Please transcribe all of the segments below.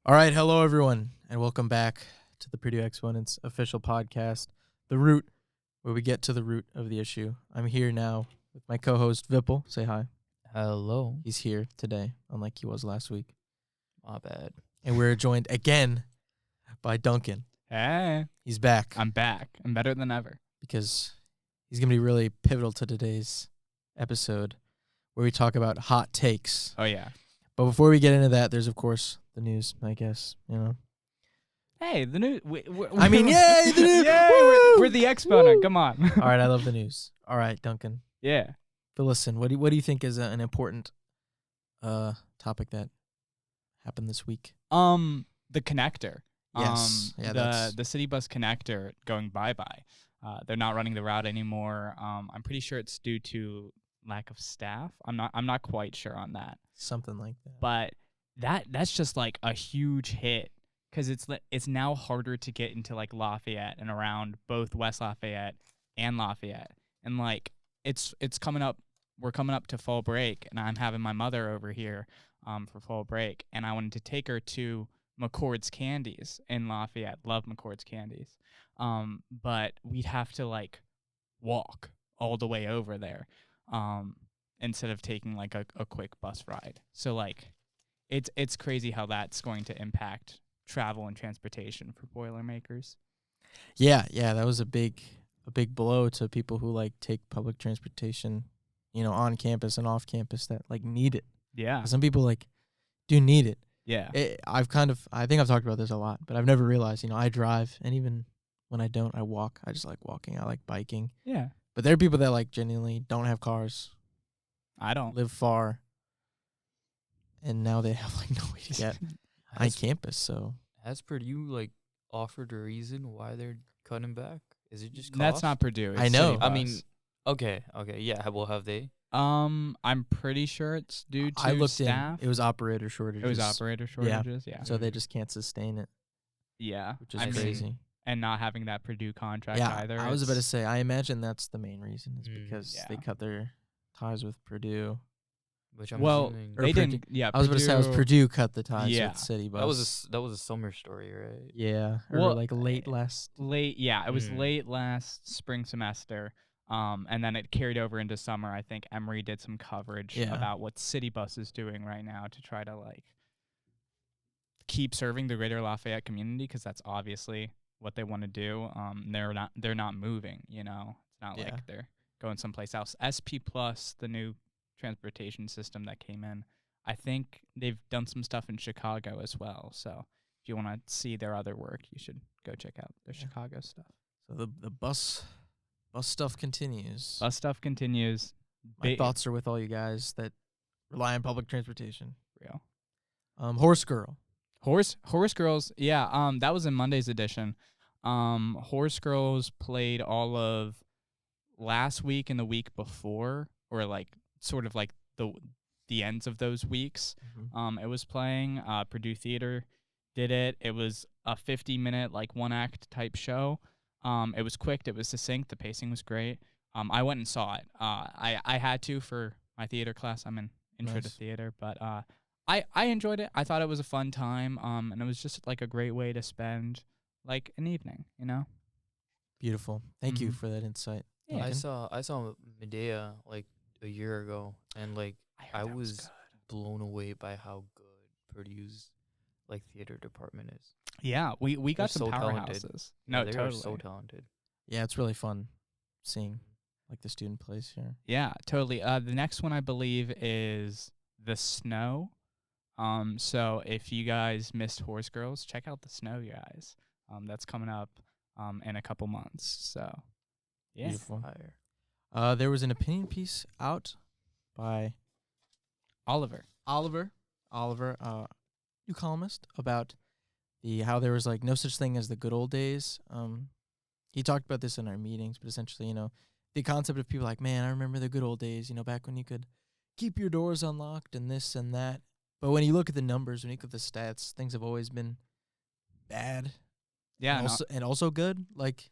All right, hello everyone, and welcome back to the Purdue Exponents official podcast, The Root, where we get to the root of the issue. I'm here now with my co-host Vipul. Say hi. Hello. He's here today, unlike he was last week. My bad. And we're joined again by Duncan. Hey, He's back I'm back. I'm better than ever. because he's going to be really pivotal to today's episode where we talk about hot takes. Oh, yeah. But before we get into that, there's, of course, the news, I guess, Hey, the news. yay, the news. Yay, we're the exponent. Come on. All right, I love the news. All right, Duncan. Yeah. But listen, what do you think is an important topic that happened this week? The connector. Yes. The city bus connector going bye-bye. They're not running the route anymore. I'm pretty sure it's due to lack of staff. I'm not quite sure on that. Something like that. But that's just like a huge hit because it's now harder to get into like Lafayette and around both West Lafayette and Lafayette. And like it's coming up. We're coming up to fall break, and I'm having my mother over here for fall break, and I wanted to take her to McCord's Candies in Lafayette. Love McCord's Candies. But we'd have to like walk all the way over there instead of taking like a quick bus ride. So like it's crazy how that's going to impact travel and transportation for Boilermakers. Yeah, that was a big blow to people who like take public transportation, on campus and off campus that like need it. Yeah. Some people like do need it. Yeah. I think I've talked about this a lot, but I've never realized, I drive, and even when I don't, I walk. I just like walking. I like biking. Yeah. But there are people that like genuinely don't have cars, I don't. live far, and now they have like no way to get on campus. So Has Purdue like offered a reason why they're cutting back? Is it just cost? That's not Purdue. It's I know. City I Bus. mean, okay, yeah. Well, have they? I'm pretty sure it's due to I looked staff. in. It was operator shortages. It was operator shortages. Yeah. So they just can't sustain it, Yeah. which is I mean, crazy. and not having that Purdue contract Yeah, either. I was about to it's- say, I imagine that's the main reason is because they Yeah. cut their ties with Purdue. Which I'm Well, assuming Or they Purdue- didn't. Yeah. I was about to say, it was Purdue cut the ties Yeah. with City Bus. that was a summer story, right? Yeah, or Well, like late last. late. Yeah, it was Mm. late last spring semester. And then it carried over into summer. I think Emory did some coverage Yeah. about what City Bus is doing right now to try to like keep serving the greater Lafayette community, because that's obviously what they want to do. They're not moving. It's not Yeah. like they're going someplace else. SP Plus, the new transportation system that came in, I think they've done some stuff in Chicago as well. So if you want to see their other work, you should go check out their Yeah. Chicago stuff. So the bus stuff continues. Bus stuff continues. My thoughts are with all you guys that rely on public transportation. Real. Horse Girl. Horse Girls, yeah. That was in Monday's edition. Horse Girls played all of last week and the week before, or like sort of like the ends of those weeks. Mm-hmm. It was playing. Purdue Theater did it. It was a 50-minute like one act type show. It was quick. It was succinct. The pacing was great. I went and saw it. I had to for my theater class. I'm in intro to Nice. theater, but I enjoyed it. I thought it was a fun time. And it was just like a great way to spend like an evening. Beautiful. Thank you Mhm. for that insight. Yeah. I Duncan? saw Medea like a year ago, and like I heard that was good. blown away by how good Purdue's like theater department is. Yeah, we got They're some so talented. powerhouses. Yeah, No, they totally. are so talented. Yeah, it's really fun seeing like the student plays here. Yeah, totally. The next one I believe is The Snow. So if you guys missed Horse Girls, check out The Snow, you guys. That's coming up in a couple months. So yeah. Beautiful. Fire. There was an opinion piece out by Oliver. Oliver, new columnist, about how there was like no such thing as the good old days. He talked about this in our meetings, but essentially, the concept of people like, man, I remember the good old days, back when you could keep your doors unlocked and this and that. But when you look at the numbers, when you look at the stats, things have always been bad. Yeah. and also good. Like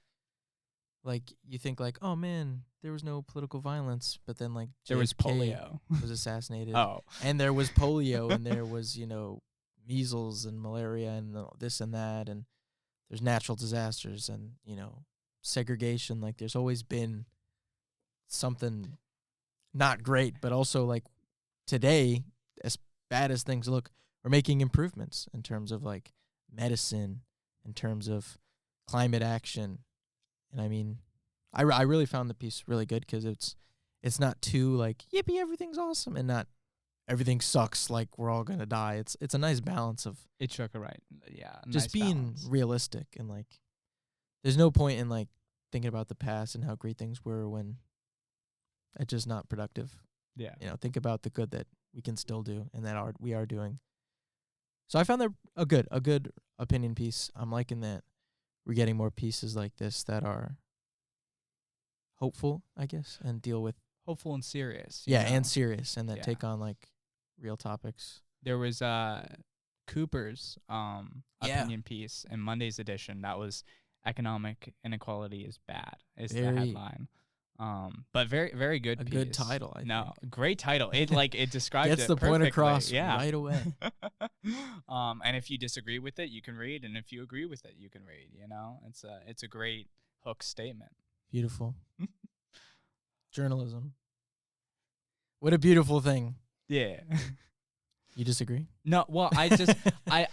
you think like, oh man, there was no political violence, but then like there was JFK polio. was assassinated. Oh. And there was polio, and there was, measles and malaria and this and that, and there's natural disasters and, segregation. Like, there's always been something not great, but also, like, today, as bad as things look, we're making improvements in terms of, like, medicine, in terms of climate action. And I mean, I really found the piece really good because it's not too, like, yippee, everything's awesome, and not everything sucks, like we're all gonna die. It's a nice balance of It struck a just nice being balance. realistic, and, like, there's no point in, like, thinking about the past and how great things were when it's just not productive. Yeah. Think about the good that we can still do and that we are doing. So I found that a good opinion piece. I'm liking that we're getting more pieces like this that are hopeful, I guess, and deal with Hopeful and serious. you and know? serious, and that Yeah. take on, like, real topics. There was Cooper's Yeah. opinion piece in Monday's edition that was economic inequality is bad is the Very- headline. But very very good A piece. good title, I No, think. great title. It it describes Gets it the point perfectly. across Yeah. right away. And if you disagree with it, you can read, and if you agree with it, you can read. It's a great hook statement. Beautiful. Journalism. What a beautiful thing. Yeah. You disagree? No, well, I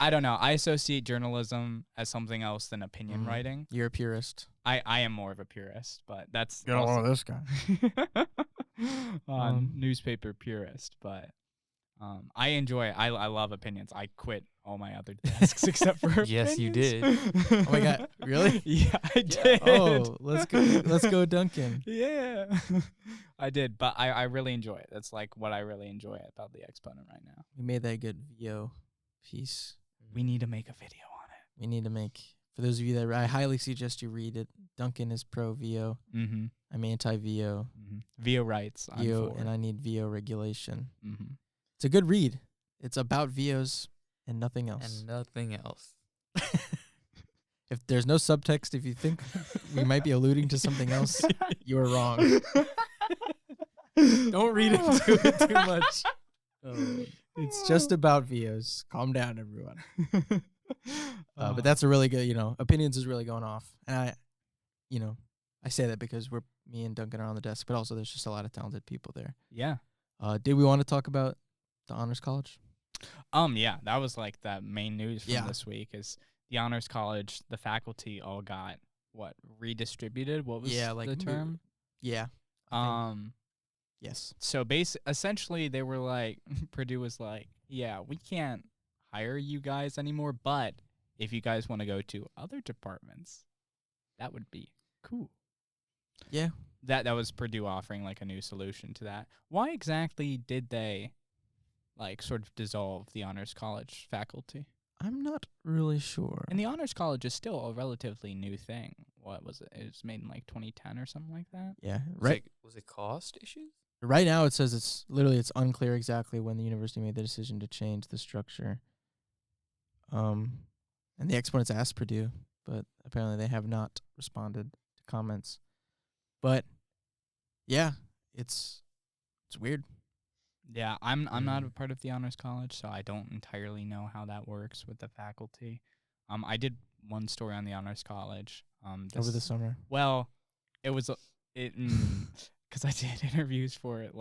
don't know. I associate journalism as something else than opinion Mm. writing. You're a purist. I am more of a purist, but that's Get a load of this guy. newspaper purist. But I enjoy it. I love opinions. I quit all my other desks except for Yes, you opinions. Oh my God, really? Yeah, I did. Oh, let's go, Duncan. Yeah, I did. But I really enjoy it. That's like what I really enjoy about the Exponent right now. We made that good VO piece. We need to make a video on it. We need to make, for those of you that, I highly suggest you read it. Duncan is pro VO. Mm-hmm. I'm anti VO. Mm-hmm. VO rights. I'm VO, for. and I need VO regulation. Mm-hmm. It's a good read. It's about VOs and nothing else. And nothing else. If there's no subtext, if you think we might be alluding to something else, you are wrong. Don't read into it too much. It's just about VOs. Calm down, everyone. But that's a really good, opinions is really going off. And I say that because me and Duncan are on the desk, but also there's just a lot of talented people there. Yeah. Did we want to talk about the Honors College? Yeah, that was like the main news from Yeah. this week is the Honors College, the faculty all got redistributed? What was the term? Yeah. Yes. So essentially they were like Purdue was like, yeah, we can't hire you guys anymore, but if you guys want to go to other departments, that would be cool. Yeah. That was Purdue offering like a new solution to that. Why exactly did they sort of dissolve the Honors College faculty? I'm not really sure. And the Honors College is still a relatively new thing. What was it? It was made in 2010 or something like that. Yeah. Was it cost issues? Right now it says it's unclear exactly when the university made the decision to change the structure. And the Exponents asked Purdue, but apparently they have not responded to comments. But yeah, it's weird. Yeah, I'm not a part of the Honors College, so I don't entirely know how that works with the faculty. I did one story on the Honors College. Over the summer. Well, it was because I did interviews for it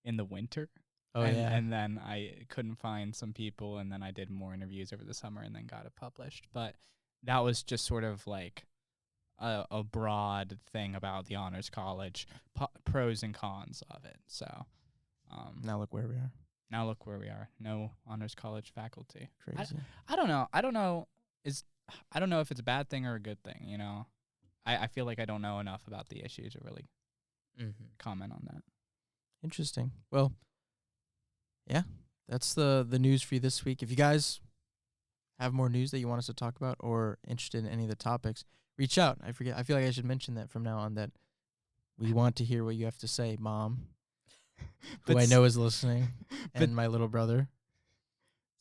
in the winter. And then I couldn't find some people, and then I did more interviews over the summer, and then got it published. But that was just sort of like a broad thing about the Honors College, pros and cons of it. So now look where we are. No Honors College faculty. Crazy. I don't know. I don't know if it's a bad thing or a good thing. I feel like I don't know enough about the issue to really comment on that. Interesting. Well, yeah, that's the news for you this week. If you guys have more news that you want us to talk about or interested in any of the topics, reach out. I feel like I should mention that from now on, that we want to hear what you have to say, Mom, who I know is listening, and my little brother.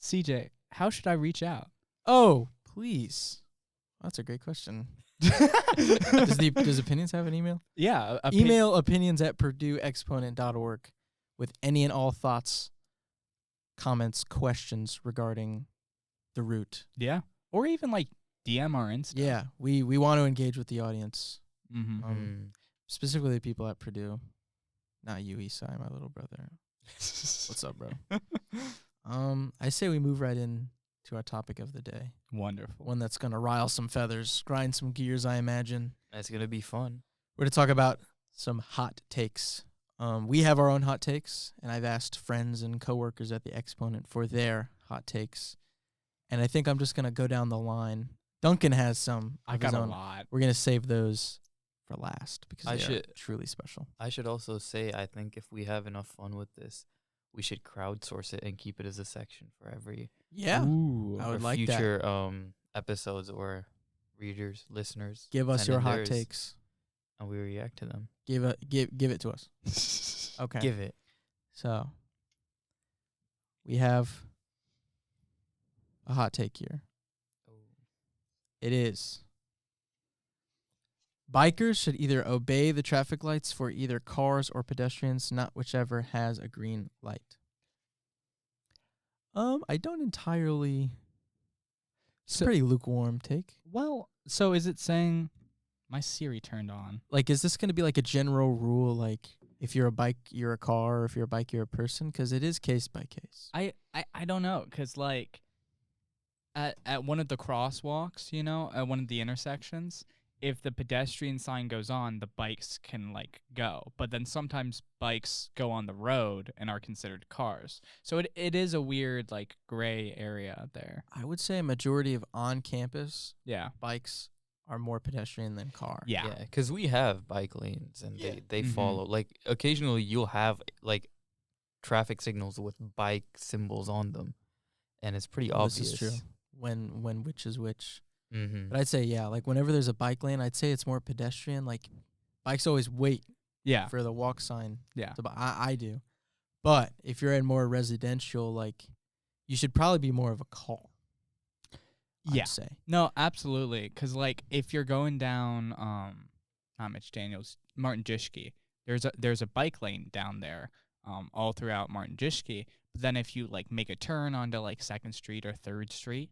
CJ, how should I reach out? Oh, please. That's a great question. Does Opinions have an email? Yeah. Email opinions@purdueexponent.org with any and all thoughts, comments, questions regarding the route. Yeah. Or even like DM our Insta. Yeah, we want to engage with the audience, Mm-hmm. specifically people at Purdue. Not you, Isai, my little brother. What's up, bro? I say we move right in to our topic of the day. Wonderful. One that's gonna rile some feathers, grind some gears, I imagine. That's gonna be fun. We're gonna talk about some hot takes. We have our own hot takes, and I've asked friends and coworkers at the Exponent for their hot takes. And I think I'm just gonna go down the line. Duncan has some. I of got his a own. lot. We're gonna save those for last because I they are should- truly special. I should also say, I think if we have enough fun with this, we should crowdsource it and keep it as a section for every Yeah, Ooh. I would for like that. future episodes or readers, listeners. Give us send your in hot theirs, takes. and we react to them. Give it to us. Okay. Give it. So we have a hot take here. It is bikers should either obey the traffic lights for either cars or pedestrians, not whichever has a green light. I don't entirely. It's a So- pretty lukewarm take. Well, so is it saying my Siri turned on? Like, is this going to be like a general rule? Like, if you're a bike, you're a car. Or if you're a bike, you're a person. Because it is case by case. I don't know, cause like at one of the crosswalks, you know, at one of the intersections, if the pedestrian sign goes on, the bikes can like go. But then sometimes bikes go on the road and are considered cars. So it is a weird like gray area there. I would say a majority of on-campus Yeah. bikes are more pedestrian than car. Yeah. Yeah, because we have bike lanes and Yeah. they Mhm. follow. Like occasionally you'll have like traffic signals with bike symbols on them, and it's pretty Well, obvious. this is true. When which is which. Mm-hmm. But I'd say, yeah, like whenever there's a bike lane, I'd say it's more pedestrian. Like bikes always wait Yeah. for the walk sign. Yeah. I do. But if you're in more residential, like you should probably be more of a car. Yeah. I'd say. No, absolutely. Cause like if you're going down not Mitch Daniels, Martin Jishke, there's a bike lane down there, all throughout Martin Jishke. But then if you like make a turn onto like 2nd Street or 3rd Street,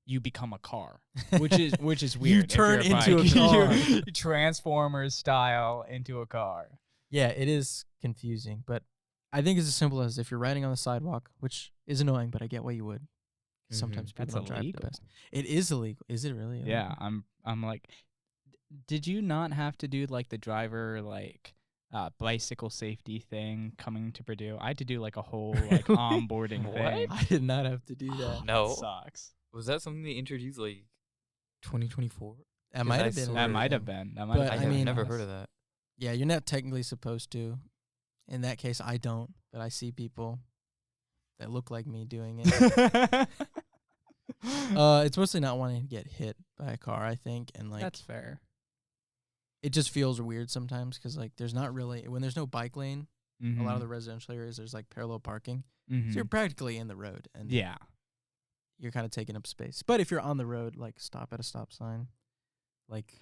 you become a car. Which is weird. You if turn you're into bike. a car. You're Transformers style into a car. Yeah, it is confusing, but I think it's as simple as if you're riding on the sidewalk, which is annoying, but I get why you would. Sometimes people That's don't drive the illegal. best. It is illegal. Is it really? Yeah, illegal? I'm like, did you not have to do like the driver like bicycle safety thing coming to Purdue? I had to do like a whole like onboarding What? thing. I did not have to do that. No. It sucks. Was that something they introduced like 2024? That 'Cause might I have been. swear- That another might have thing. been. That might But have I I have mean- never heard of that. Yeah, you're not technically supposed to. In that case, I don't, but I see people that look like me doing it. that. It's mostly not wanting to get hit by a car, I think, and like That's fair. it just feels weird sometimes because like there's not really when there's no bike lane. A lot Mm-hmm. of the residential areas there's like parallel parking, so you're practically in the road and yeah. you're kind of taking up space. But if you're on the road, like stop at a stop sign, like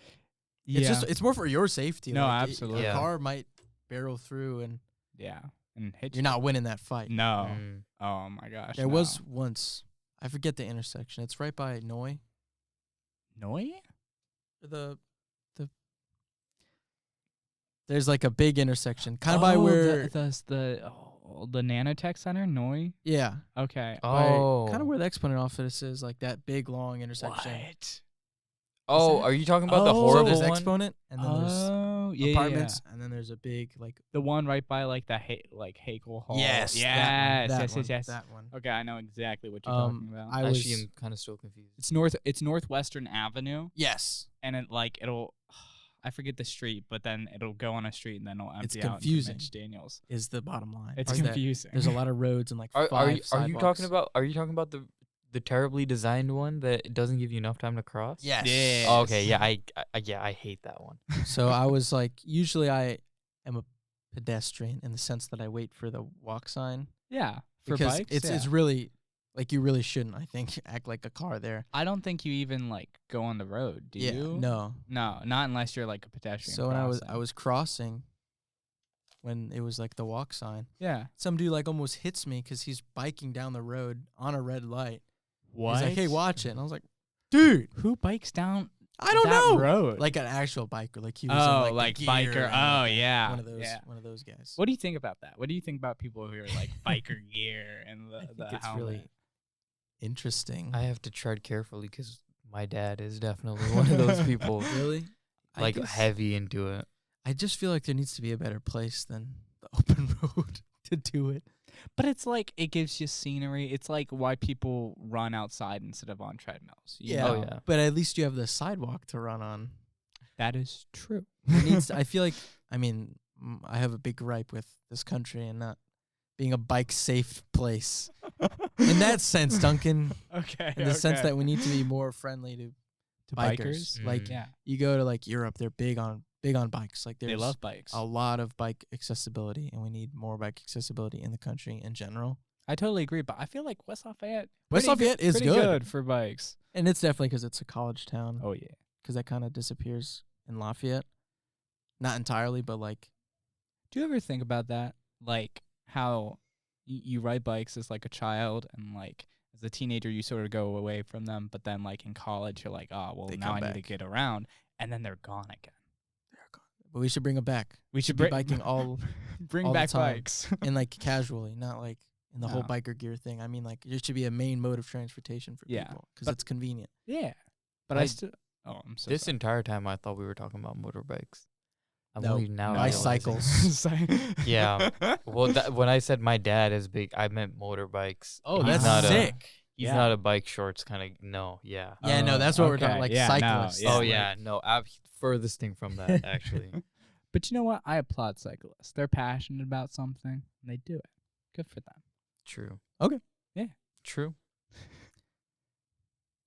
Yeah. it's more for your safety. No, like, absolutely. A Yeah. car might barrel through and yeah. And hit you're not winning that fight. No. Mm. Oh my gosh. There was once I forget the intersection. It's right by Noy. Noi? The there's like a big intersection, kind of by where the nanotech center, Noi. yeah, Okay. Oh. kind of where the Exponent office is, like that big long intersection. What? Oh, that- are you talking about the Oh, So horrible there's one? Exponent, and then there's Oh, yeah, apartments, and then there's a big like The one right by like the Hakel Hall. yes, Yes. that Yes. one. Okay, I know exactly what you're Um, talking about. I was Actually, I'm kind of still confused. It's Northwestern Avenue, yes, and it'll I forget the street, but then it'll go on a street and then it'll empty out into confusing. Mitch Daniels. is the bottom line. It's is that confusing. There's a lot of roads and like Are five you sidewalks. talking about the terribly designed one that it doesn't give you enough time to cross? Yes. Yeah. Oh, okay. Yeah. I hate that one. So I was like, usually I am a pedestrian in the sense that I wait for the walk sign Yeah, for because bikes. it's really like you really shouldn't. I think act like a car there. I don't think you even like go on the road, do you? No. No, not unless you're like a pedestrian. So when I crossing. was crossing, when it was like the walk sign, Yeah. some dude like almost hits me because he's biking down the road on a red light, What? He's like, hey, watch it. And I was like, dude, Who bikes down I don't that know. road? Like an actual biker. Like he was in oh, like the biker. gear and, Oh, like, yeah. One of those Yeah. one of those guys. What do you think about that? What do you think about people who are like biker gear and I the think it's helmet? really interesting. I have to tread carefully because my dad is definitely one of those people, Really? I like guess- heavy into it. I just feel like there needs to be a better place than the open road to do it. But it's like it gives you scenery. It's like why people run outside instead of on treadmills. you Yeah. Oh, know? yeah. But at least you have the sidewalk to run on. That is true. There needs I feel like, I mean, I have a big gripe with this country and not being a bike safe place. In that sense, Duncan, Okay. in the sense that we need to be more friendly to to bikers. Mm. Like yeah, you go to like Europe, they're big on bikes. Like they there's love bikes. a lot of bike accessibility, and we need more bike accessibility in the country in general. I totally agree, but I feel like West Lafayette. West pretty Lafayette is pretty good. for bikes. And it's definitely because it's a college town. Oh yeah. Because that kind of disappears in Lafayette. Not entirely, but like, Do you ever think about that? Like how you ride bikes as like a child and like as a teenager you sort of go away from them, but then like in college you're like, oh well, They now come I need to back. get around, and then they're gone again. but we should bring them back. We should should be biking all bring all the back time. bikes. and like casually, not like in the whole No. biker gear thing. I mean, like it should be a main mode of transportation for Yeah, people because but- it's convenient. Yeah, but I still. Oh, I'm so This sorry. entire time, I thought we were talking about motorbikes. I'm No, only now bicycles. realizing. Yeah. Well, when I said my dad is big, I meant motorbikes. Oh, He's that's not sick. He's Yeah. not a bike shorts kind of. No, yeah. Yeah, no, that's what we're talking okay. like Yeah, no, cyclists. yeah. Oh like- yeah, no, furthest thing from that actually. But you know what? I applaud cyclists. They're passionate about something and they do it. Good for them. True. Okay. Yeah. True.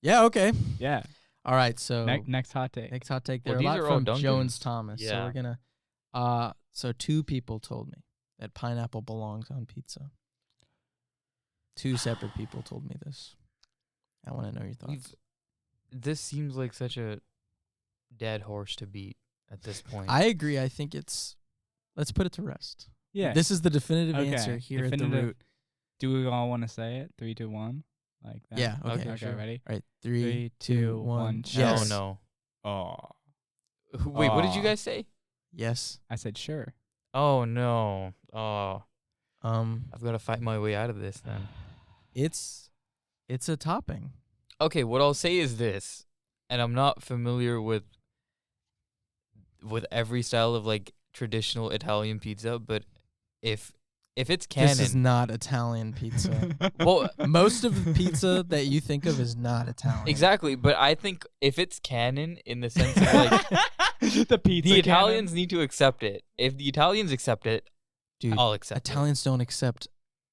Yeah, okay. Yeah. All right, so Next hot take. next hot take. Well, There are a these lot are all from Duncans. Jones Thomas. So Yeah. we're gonna so two people told me that pineapple belongs on pizza. Two separate people told me this. I want to know your thoughts. This seems like such a dead horse to beat at this point. I agree. I think let's put it to rest. Yeah. This is the definitive Okay, answer here at the definitive. root. Do we all want to say it? 3, 2, 1? Like that? Yeah, okay. Okay, sure. ready? All right, 3, 3, 2, 2, 1. 1. Yes. Yes. Oh no. Oh. Wait, what did you Aw. guys say? Yes. I said sure. Oh no. Oh, Um, I've got to fight my way out of this then. it's a topping. Okay, what I'll say is this, and I'm not familiar with every style of like traditional Italian pizza, but if it's This is canon, not Italian pizza. well, Most of the pizza that you think of is not Italian. exactly, but I think if it's canon in the sense of like the pizza. the Italians need to accept it. If the Italians accept it, Dude, I'll accept Italians don't accept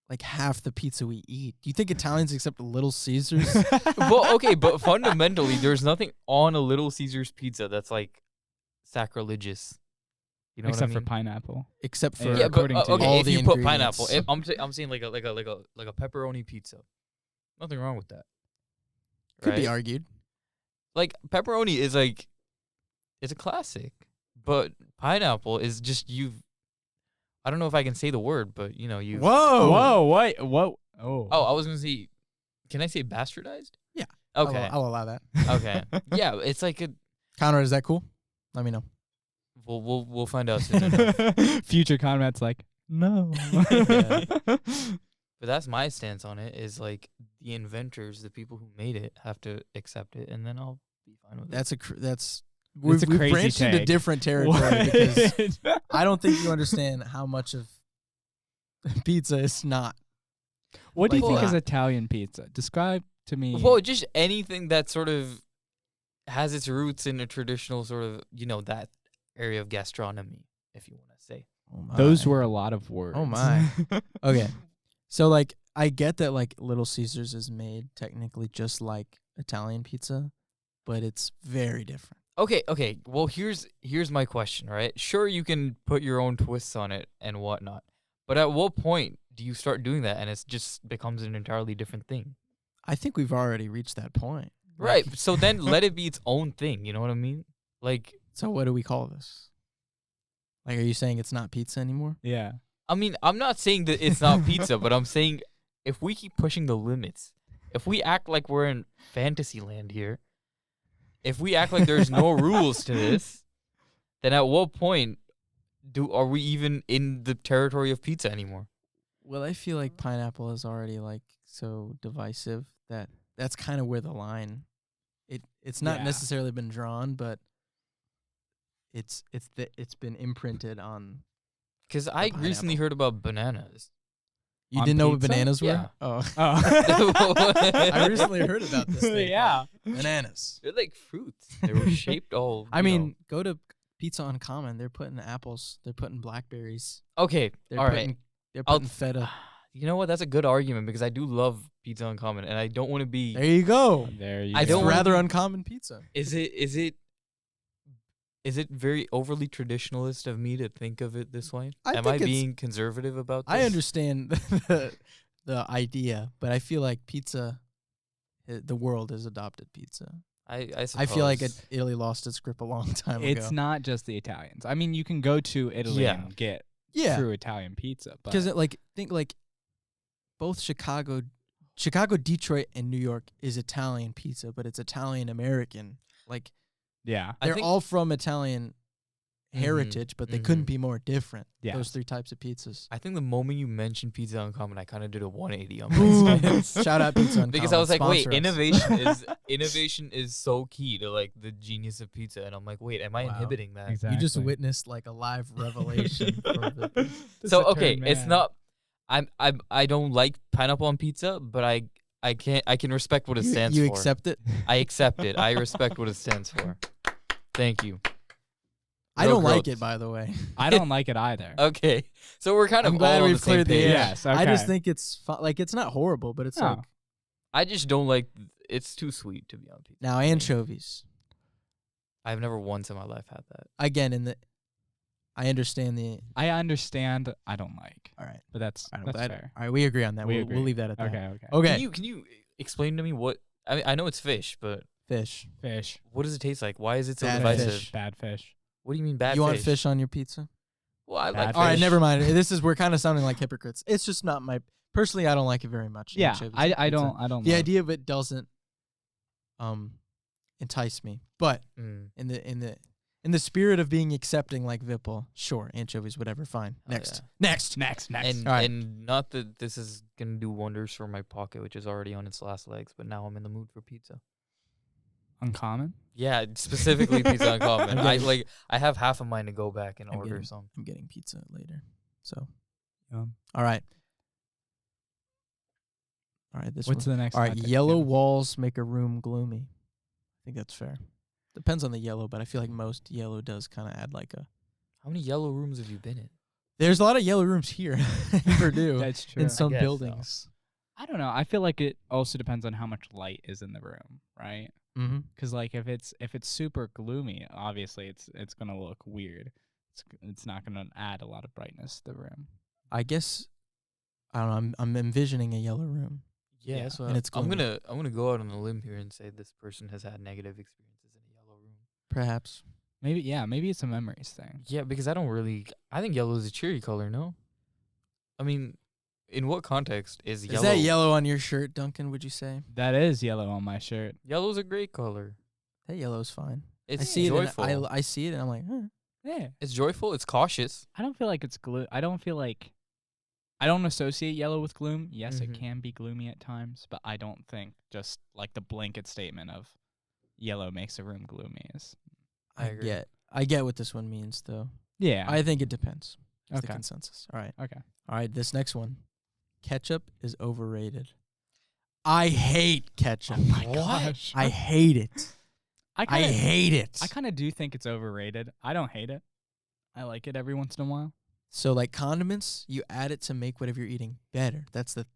like half the pizza we eat. Do you think Italians accept Little Caesars? it. Well, okay, but fundamentally, there's nothing on a Little Caesars pizza that's like sacrilegious. You know Except what I for mean? pineapple. Except for Yeah, but, but according to okay, all if the you put pineapple, ingredients. I'm saying like a pepperoni pizza. Nothing wrong with that. Could be right? argued. Like pepperoni is like it's a classic, but pineapple is just you've. I don't know if I can say the word, but you know you. Whoa. Whoa, what? Whoa. Oh. Oh, I was gonna say. Can I say bastardized? Yeah. Okay. I'll allow that. Okay. Yeah, it's like a. Conrad, is that cool? Let me know. We'll find out soon enough. Future Conrad's like, no. Yeah. But that's my stance on it. Is like the inventors, the people who made it, have to accept it, and then I'll be fine with it. That's a we've crazy branched into take. different territory because I don't think you understand how much of pizza is not. What do you Like think that. is Italian pizza? Describe to me. Well, just anything that sort of has its roots in a traditional sort of that area of gastronomy, if you want to say. Oh my. Those were a lot of words. Oh my. Okay. So like I get that like Little Caesars is made technically just like Italian pizza, but it's very different. Okay. Well, here's my question, right? Sure, you can put your own twists on it and whatnot, but at what point do you start doing that and it just becomes an entirely different thing? I think we've already reached that point. Right. So then let it be its own thing. You know what I mean? Like, So what do we call this? Like, are you saying it's not pizza anymore? Yeah. I mean, I'm not saying that it's not pizza, but I'm saying if we keep pushing the limits, if we act like we're in fantasy land here, if we act like there's no rules to this, then at what point are we even in the territory of pizza anymore? Well, I feel like pineapple is already like so divisive that that's kind of where the line. It's not Yeah. necessarily been drawn, but it's been imprinted on. Because I recently pineapple. heard about bananas. You On didn't know what pizza? bananas were? Yeah. Oh, Oh. I recently heard about this thing. Yeah. Bananas. They're like fruits. They were shaped all. I you mean, go to Pizza Uncommon. They're putting apples. They're putting blackberries. know. Okay, They're all putting right. they're I'll- putting feta. You know what? That's a good argument because I do love pizza uncommon, and I don't want to be. There you go. There you I It's go. don't wanna rather be- uncommon pizza. Is it very overly traditionalist of me to think of it this way? I Am think I it's- being conservative about this? I understand the idea, but I feel like pizza, the world has adopted pizza. I I feel like suppose. Italy lost its grip a long time ago. It's not just the Italians. I mean, you can go to Italy Yeah. and get Yeah, true Italian pizza, but because think like both Chicago, Detroit, and New York is Italian pizza, but it's Italian American. Like yeah, I they're think- all from Italian Mhm, heritage, but they couldn't mhm. be more different. Yes. Those three types of pizzas. I think the moment you mentioned pizza uncommon, I kind of did a 180 on Boom. myself. Shout out Pizza Uncommon. Because I was like, wait, Sponsor us. innovation is so key to like the genius of pizza, and I'm like, wait, am I Wow. inhibiting that? exactly. You just witnessed like a live revelation. from the, This So is a okay, turn it's man. not. I don't like pineapple on pizza, but I can respect what it stands you for. accept it. I accept it. I respect what it stands for. Thank you. I No don't like growth. it, by the way. I don't like it either. Okay, so we're kind of I'm glad all on we've the same cleared the page. air. Yes, I just okay. think it's like it's not horrible, but it's No. like I just don't like. It's too sweet to be on pizza. now for me. anchovies. I've never once in my life had that. Again, I understand the. I understand. I don't like, All right, but that's all right, that's fair. all right. We agree on that. We We'll agree. leave that at that. Okay, okay. Okay. Can you explain to me what? I mean, I know it's fish, but Fish. Fish, what does it taste like? Why is it so Bad divisive? fish. bad fish. What do you mean bad You fish? want fish on your pizza? Well, I Bad like. fish. All right, never mind. We're kind of sounding like hypocrites. It's just not my. Personally, I don't like it very much. Yeah, anchovies I on I pizza. don't I don't. The love- idea of it doesn't entice me, but Mm. in the spirit of being accepting like Vipul, sure, anchovies, whatever, fine. Oh, Next. yeah. Next. next. And All right. and not that this is gonna do wonders for my pocket, which is already on its last legs, but now I'm in the mood for pizza. Uncommon. Yeah, specifically pizza uncommon. I'm getting- I have half a mind to go back and I'm order getting- some. I'm getting pizza later. So, Yum. all right. All right, this What's one. the next? All right, hot take? yellow Yeah. walls make a room gloomy. I think that's fair. Depends on the yellow, but I feel like most yellow does kind of add like a. How many yellow rooms have you been in? There's a lot of yellow rooms here in Purdue That's true. in some guess so. buildings. I don't know. I feel like it also depends on how much light is in the room, right? Mm-hmm. Because like if it's super gloomy, obviously it's gonna look weird. It's not gonna add a lot of brightness to the room. I guess I don't know. I'm envisioning a yellow room. Yeah, Yeah, that's what and it's I'm gloomy. gonna go out on a limb here and say this person has had negative experiences in a yellow room. Perhaps. Maybe it's a memories thing. Yeah, because I think yellow is a cheery color. No, I mean, in what context is yellow? Is that yellow on your shirt, Duncan? Would you say That is yellow on my shirt. Yellow's a great color. that yellow's fine? It's I see joyful. it. And I see it, and I'm like, Yeah. It's joyful. It's cautious. I don't feel like it's I don't feel like I don't associate yellow with gloom. Yes, Mhm. it can be gloomy at times, but I don't think just like the blanket statement of yellow makes a room gloomy is. I agree. I get what this one means, though. Yeah. I think it depends. It's the Okay. consensus. All right. Okay. All right. This next one, ketchup is overrated. I hate ketchup. Oh my What? gosh. I hate it. I kinda, hate it. I kind of do think it's overrated. I don't hate it. I like it every once in a while. So like condiments, you add it to make whatever you're eating better. That's the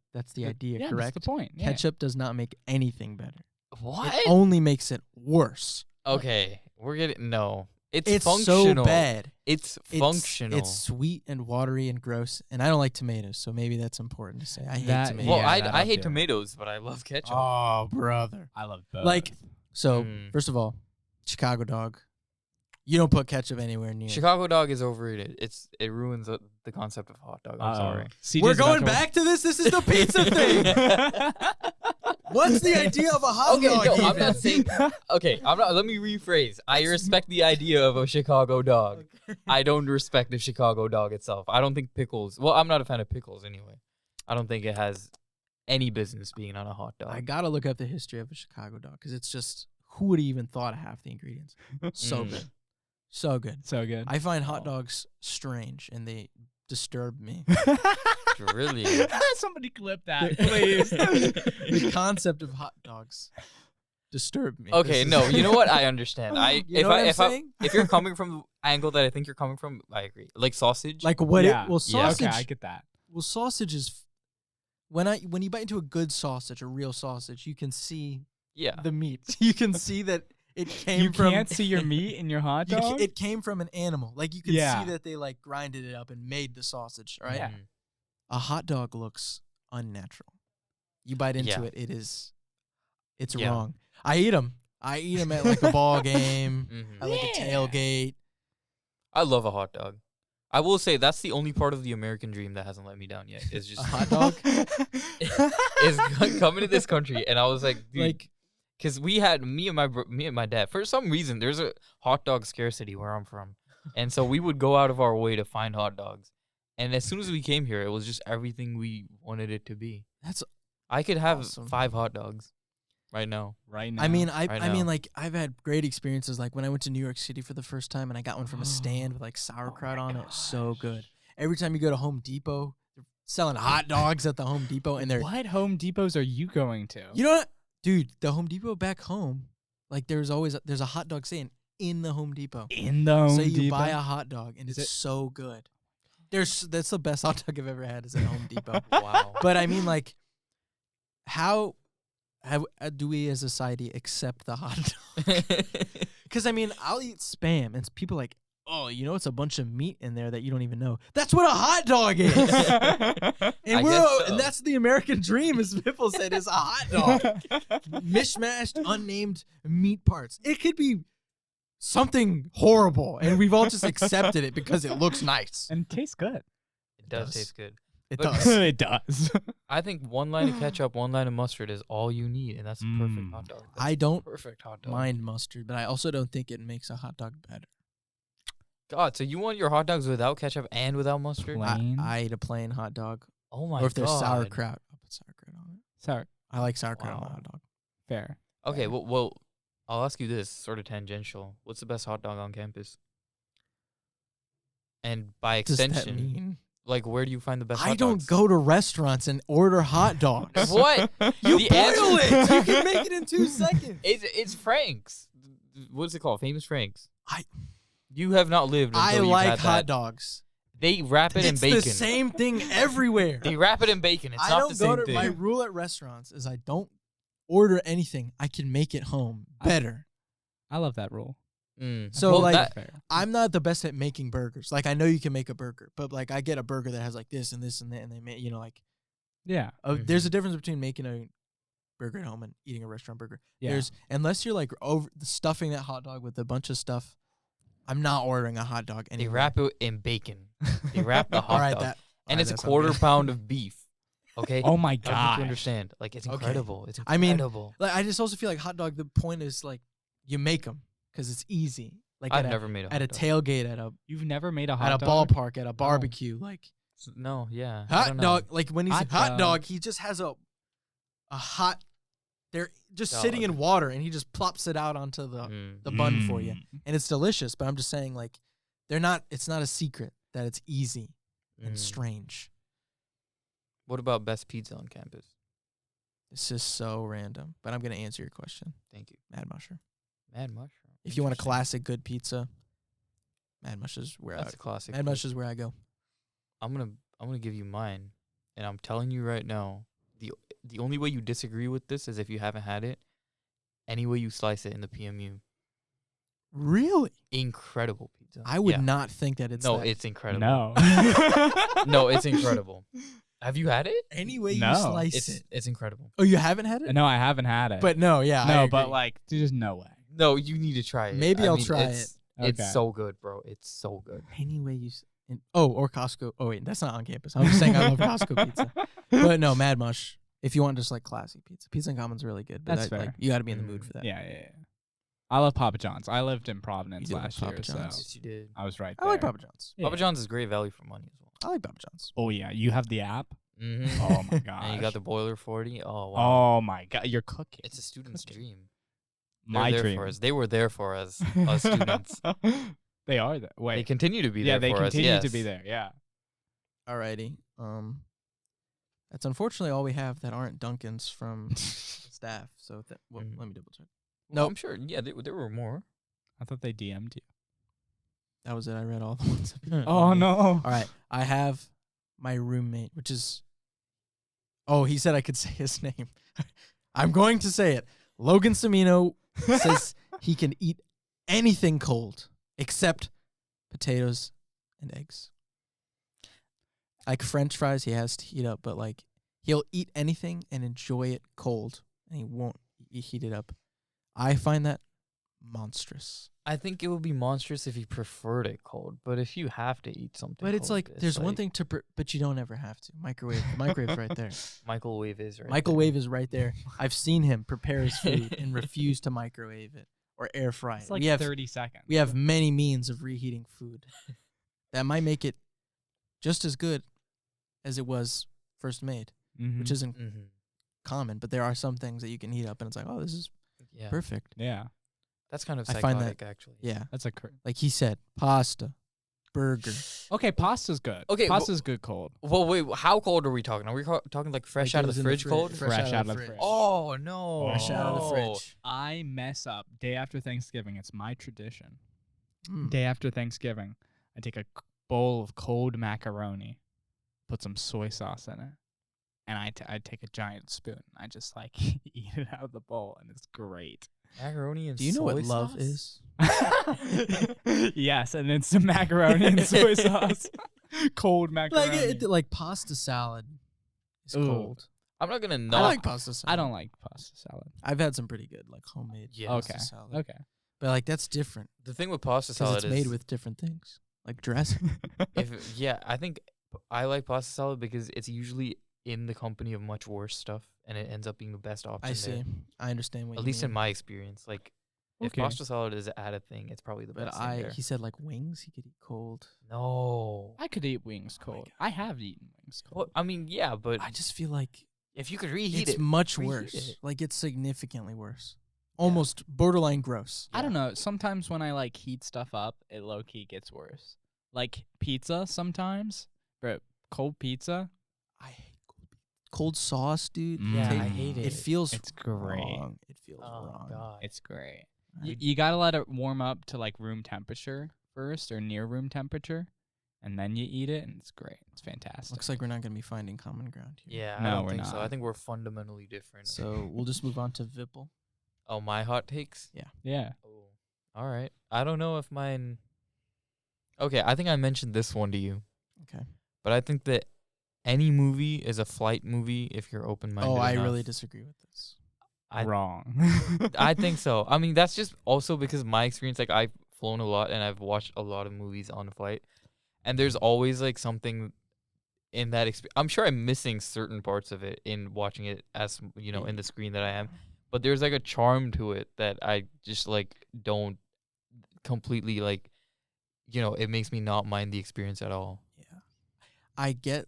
idea, Yeah, correct? that's the point. Yeah. Ketchup does not make anything better. What? It only makes it worse. Okay, we're getting no. It's functional. so bad. It's It's- functional. It's sweet and watery and gross, and I don't like tomatoes, so maybe that's important to say. I hate That- tomatoes. well, Yeah, I that'll hate do it. tomatoes, but I love ketchup. Oh, brother. I love both. Like, so Mm. first of all, Chicago dog. You don't put ketchup anywhere near. Chicago dog is overrated. It ruins the concept of hot dog. I'm sorry. We're going back to this. This is the pizza thing. What's the idea of a hot dog? No, I'm even? not saying. Okay, I'm not. Let me rephrase. I respect the idea of a Chicago dog. I don't respect the Chicago dog itself. I don't think pickles. Well, I'm not a fan of pickles anyway. I don't think it has any business being on a hot dog. I gotta look up the history of a Chicago dog because it's just who would have even thought of half the ingredients? So good, so good, So good. I find hot dogs strange and they disturb me. Really? Somebody clip that, please. The concept of hot dogs disturb me. Okay, This no, is- you know what? I understand. You know what I'm saying? If you're coming from the angle that I think you're coming from, I agree. Like sausage. Like what? Yeah. Well, Yeah. sausage. Okay, I get that. Well, sausage is when you bite into a good sausage, a real sausage, you can see yeah. the meat. You can see that it came You from. can't see your meat in your hot dog? It came from an animal. Like you can Yeah. see that they like grinded it up and made the sausage. Right. Yeah. Mm. A hot dog looks unnatural. You bite into Yeah. it, it's Yeah. wrong. I eat them. I eat them at like a ball game, Mhm. at like a Yeah. tailgate. I love a hot dog. I will say that's the only part of the American dream that hasn't let me down yet. Is just A hot dog. is coming to this country, and I was like, dude, Like because we had me and my dad. For some reason, there's a hot dog scarcity where I'm from, and so we would go out of our way to find hot dogs. And as soon as we came here, it was just everything we wanted it to be. that's. I could have Awesome. 5 hot dogs right now. right now. I mean, I I mean, know. like I've had great experiences. Like when I went to New York City for the first time, and I got one from a stand with like sauerkraut on it. So good. Every time you go to Home Depot, they're selling hot dogs at the Home Depot, and they're what Home Depots are you going to? you know what, dude? The Home Depot back home, like there's a hot dog stand in the Home Depot. in the Home So you Depot? buy a hot dog, and Is it's it- so good. That's the best hot dog I've ever had is at Home Depot. Wow. But I mean, like, how do we as a society accept the hot dog? Because I mean, I'll eat Spam, and people are like, oh, you know, it's a bunch of meat in there that you don't even know. That's what a hot dog is. I And guess so. and that's the American dream, as Vipul said, is a hot dog. Mishmashed, unnamed meat parts. It could be something horrible, and we've all just accepted it because it looks nice. and tastes good. It does does. taste good. It But- does. it does. I think 1 line of ketchup, 1 line of mustard is all you need, and that's a perfect Mm. hot dog. I don't Perfect hot dog. mind mustard, but I also don't think it makes a hot dog better. God, so you want your hot dogs without ketchup and without mustard? Plain? I eat a plain hot dog, Oh my god. or if there's sauerkraut, I'll put sauerkraut on it. Sorry. I like sauerkraut on a Wow. hot dog. Fair. Okay, well, I'll ask you this, sort of tangential. What's the best hot dog on campus? And by Does that extension, mean? like, where do you find the best I hot don't dogs? go to restaurants and order hot dogs. What? You The boil answer- it. You can make it in 2 seconds. It's Frank's. What's it called? Famous Frank's. I- You have not lived until I you've like had hot that. dogs. They wrap it in It's bacon. the same thing everywhere. They wrap it in bacon. It's I not don't the same go to thing. my rule at restaurants is I don't order anything. I can make it home better. I love that rule. Mm. So, Well, like, that- Fair. I'm not the best at making burgers. Like I know you can make a burger, but like I get a burger that has like this and this and that, and they make like Yeah. there's a difference between making a burger at home and eating a restaurant burger. Yeah. There's unless you're like over stuffing that hot dog with a bunch of stuff. I'm not ordering a hot dog they anymore. wrap it in bacon. They wrap the hot All right, dog. that And all it's right, a that sounds quarter good. pound of beef. Okay? Oh my I don't think god. you understand. Like, it's Okay. incredible. It's I mean, incredible. Like I just also feel like hot dog. The point is like you make them because it's easy. Like I've at never made a at a hot dog. tailgate, at You've never made a hot a dog? ballpark, at a barbecue. Like No, yeah. I hot don't know. dog. Like when he's Hot hot dog. dog, he just has a hot. They're just sitting Dog. in water, and he just plops it out onto the bun for you, Mm. and it's delicious. But I'm just saying, like, they're not. It's not a secret that it's easy and Mm. strange. What about best pizza on campus? This is so random, but I'm gonna answer your question. Thank you. Mad Mushroom. Mad mushroom. If you want a Interesting. classic good pizza, Mad Mush is where That's a classic. Mad Mush is where I go. I'm gonna give you mine, and I'm telling you right now, the only way you disagree with this is if you haven't had it. Any way you slice it in the PMU, Really? incredible pizza. I would Yeah. not think that it's No, that. it's incredible. No. No, it's incredible. Have you had it? Any way No. you slice It's it. it's incredible. Oh, you haven't had it? No, I haven't had it. But no, yeah. I no, agree. but like, there's no way. No, you need to try it. Maybe I I'll mean, try it's- It's Okay. so good, bro. It's so good. Any way you. Or Costco. Oh wait, that's not on campus. I'm just saying I love Costco pizza. But no, Mad Mush. If you want just like classy pizza, Pizza and Common's really good. But That's like fair. you got to be in the mood for that. Yeah. I love Papa John's. I lived in Providence You do love last Papa year, so John's. Yes, you did. I was right I there. like Papa John's. Yeah. Papa John's is great value for money as well. I like Papa John's. Oh yeah, you have the app. Mm-hmm. Oh my gosh. And you got the boiler 40. Oh wow. Oh my god, you're cooking. It's a student's dream. My They're there dream. for us. They were there for us, us students. They are there. They Wait. continue to be Yeah, there they for us. continue to Yes. be there. Yeah. Alrighty. That's unfortunately all we have that aren't Duncans from staff. So let me double check. No, Nope. I'm sure. Yeah, there were more. I thought they DM'd you. That was it. I read all the ones. Oh no. All right. I have my roommate, which is. Oh, he said I could say his name. I'm going to say it. Logan Semino says he can eat anything cold except potatoes and eggs. Like French fries, he has to heat up, but like he'll eat anything and enjoy it cold, and he won't heat it up. I find that monstrous. I think it would be monstrous if you preferred it cold, but if you have to eat something, But it's cold, like there's one thing to, but you don't ever have to. Microwave. The microwave's right there. Microwave is right. Microwave is right there. I've seen him prepare his food and refuse to microwave it or air fry It's it. like we have 30 seconds. we have many means of reheating food that might make it just as good as it was first made, which isn't there. Mm-hmm. common. But there are some things that you can heat up, and it's like, oh, this is Yeah, perfect. Yeah. that's kind of I find psychotic, that- actually. Yeah, That's a like he said, pasta, burger. Okay, pasta's good. Okay, Pasta's good cold. Well, wait. How cold are we talking? Are we talking like fresh Like out it of was the in fridge cold? Fresh out of the fridge. Oh no! Fresh out of the no. fridge. I mess up day after Thanksgiving. It's my tradition. Mm. Day after Thanksgiving, I take a bowl of cold macaroni, put some soy sauce in it, and I take a giant spoon. I just like eat it out of the bowl, and it's great. Macaroni and Do you know what soy love sauce? is? Yes, and then some macaroni and soy sauce. Cold macaroni. Like pasta salad is Ooh. cold. I'm not gonna I not. like pasta salad. I don't like pasta salad. I've had some pretty good like homemade Yeah. pasta Okay. salad. Okay. But like that's different The thing with pasta because salad it's made is with different things like dressing. I think I like pasta salad because it's usually in the company of much worse stuff, and it ends up being the best option. I see. there. I understand what At you least in mean. my experience, like if Okay. pasta salad is at a thing, it's probably the But best thing there. he said like wings he could eat cold. No. I could eat wings Oh my cold. God. I have eaten wings Well, cold. I mean, yeah, but I just feel like if you could reheat it's it, much reheat worse. it. Like it's significantly worse. Almost borderline gross. I don't know. Sometimes when I like heat stuff up, it low key gets worse. Like pizza sometimes, but cold pizza, I hate cold sauce, dude. Yeah, Take- I hate It it. feels it's great. wrong. It feels Oh wrong. god. It's great. I- You gotta let it warm up to like room temperature first or near room temperature, and then you eat it, and it's great. It's fantastic. Looks like we're not gonna be finding common ground here. Yeah, I No, don't we're think so. I not. think we're fundamentally different. So we'll just move on to Vipul. Oh, my hot takes? Yeah. Oh. All right. I don't know if mine. Okay, I think I mentioned this one to you. Okay. But I think that any movie is a flight movie if you're open-minded. Oh, I enough. really disagree with this. I- Wrong. I think so. I mean, that's just also because my experience, like I've flown a lot and I've watched a lot of movies on a flight, and there's always like something in that experience. I'm sure I'm missing certain parts of it in watching it as in the screen that I am, but there's like a charm to it that I just like don't completely like. It makes me not mind the experience at all. Yeah. I get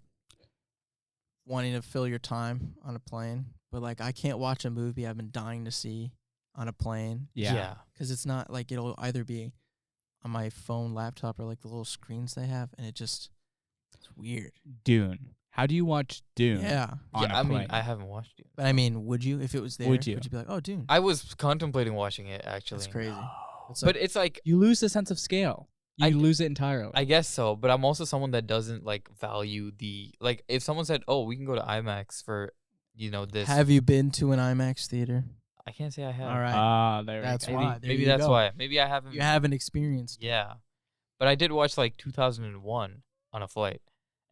wanting to fill your time on a plane, but like I can't watch a movie I've been dying to see on a plane yeah. because it's not like it'll either be on my phone, laptop, or like the little screens they have, and it's weird. Dune. How do you watch Dune? Yeah. On Yeah, a I mean, plane? I haven't watched it. But I mean, would you if it was there? Would you? Would you be like, oh, dude, I was contemplating watching it actually. that's crazy. No. It's But like, it's like You lose the sense of scale. You I- lose it entirely. I guess so, but I'm also someone that doesn't like value the like if someone said, "Oh, we can go to IMAX for this." have you been to an IMAX theater? I can't say I have. All right. There That's we go. Maybe, why. There maybe you that's go. why. Maybe I haven't. You haven't experienced. Yeah, but I did watch like 2001 on a flight,